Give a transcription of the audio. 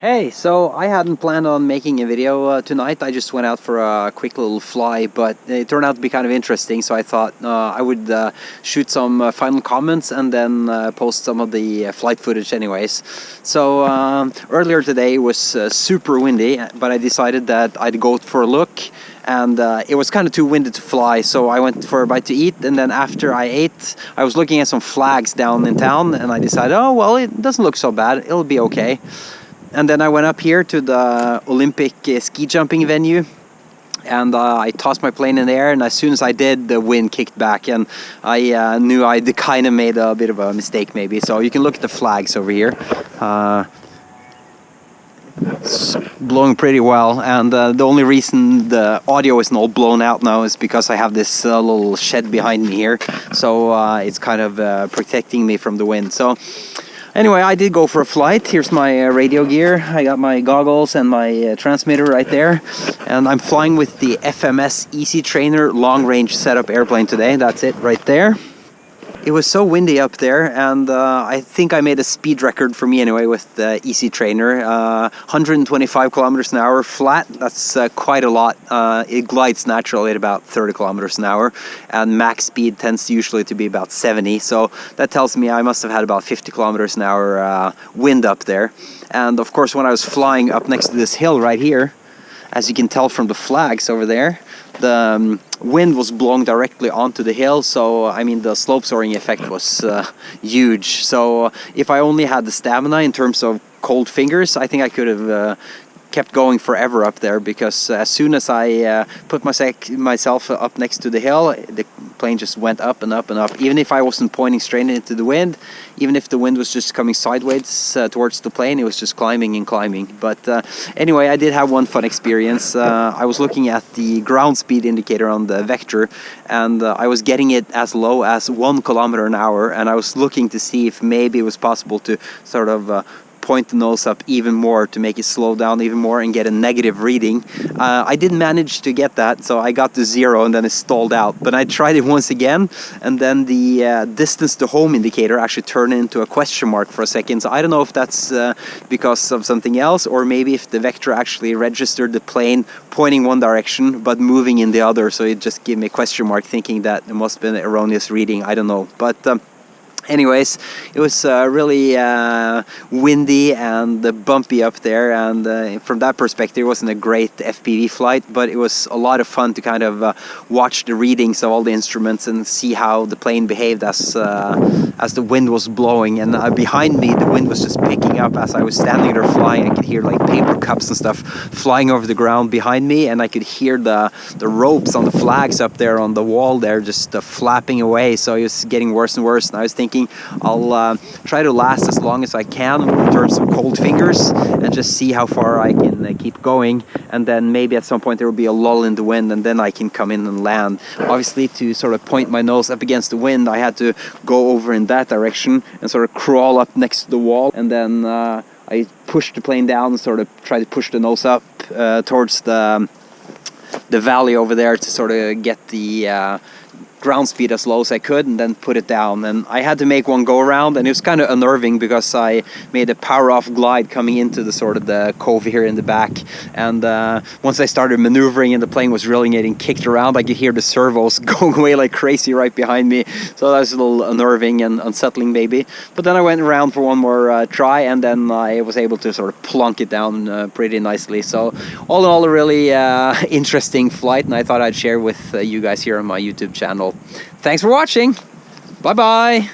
Hey, so I hadn't planned on making a video tonight. I just went out for a quick little fly, but it turned out to be kind of interesting, so I thought I would shoot some final comments and then post some of the flight footage anyways. So earlier today was super windy, but I decided that I'd go for a look, and it was kind of too windy to fly, so I went for a bite to eat, and then after I ate, I was looking at some flags down in town, and I decided, oh well, it doesn't look so bad, it'll be okay. And then I went up here to the Olympic ski jumping venue, and I tossed my plane in the air, and as soon as I did, the wind kicked back, and I knew I kind of made a bit of a mistake maybe. So you can look at the flags over here. It's blowing pretty well, and the only reason the audio isn't all blown out now is because I have this little shed behind me here, so it's kind of protecting me from the wind. So anyway, I did go for a flight. Here's my radio gear. I got my goggles and my transmitter right there. And I'm flying with the FMS Easy Trainer long range setup airplane today. That's it right there. It was so windy up there, and I think I made a speed record for me anyway with the Easy Trainer. 125 kilometers an hour flat, that's quite a lot. It glides naturally at about 30 kilometers an hour, and max speed tends usually to be about 70, so that tells me I must have had about 50 kilometers an hour wind up there. And of course, when I was flying up next to this hill right here, as you can tell from the flags over there, the wind was blowing directly onto the hill, so I mean the slope soaring effect was huge. So if I only had the stamina in terms of cold fingers, I think I could have kept going forever up there, because as soon as I put myself up next to the hill, the plane just went up and up and up. Even if I wasn't pointing straight into the wind, even if the wind was just coming sideways towards the plane, it was just climbing and climbing. But anyway, I did have one fun experience. I was looking at the ground speed indicator on the vector, and I was getting it as low as 1 kilometer an hour, and I was looking to see if maybe it was possible to sort of point the nose up even more to make it slow down even more and get a negative reading. I didn't manage to get that, so I got to 0 and then it stalled out. But I tried it once again, and then the distance to home indicator actually turned into a question mark for a second. So I don't know if that's because of something else, or maybe if the vector actually registered the plane pointing one direction but moving in the other, so it just gave me a question mark, thinking that it must have been an erroneous reading. I don't know, but anyways, it was really windy and bumpy up there, and from that perspective it wasn't a great FPV flight, but it was a lot of fun to kind of watch the readings of all the instruments and see how the plane behaved as the wind was blowing. And behind me, the wind was just picking up as I was standing there flying. I could hear like paper cups and stuff flying over the ground behind me, and I could hear the ropes on the flags up there on the wall there just flapping away. So it was getting worse and worse, and I was thinking I'll try to last as long as I can in terms of cold fingers and just see how far I can keep going, and then maybe at some point there will be a lull in the wind, and then I can come in and land. Obviously, to sort of point my nose up against the wind, I had to go over in that direction and sort of crawl up next to the wall, and then I pushed the plane down and sort of try to push the nose up towards the valley over there to sort of get the ground speed as low as I could, and then put it down. And I had to make one go around, and it was kind of unnerving because I made a power off glide coming into the sort of the cove here in the back, and once I started maneuvering and the plane was really getting kicked around, I could hear the servos going away like crazy right behind me, so that was a little unnerving and unsettling maybe. But then I went around for one more try, and then I was able to sort of plunk it down pretty nicely. So all in all, a really interesting flight, and I thought I'd share with you guys here on my YouTube channel. Thanks for watching. Bye bye.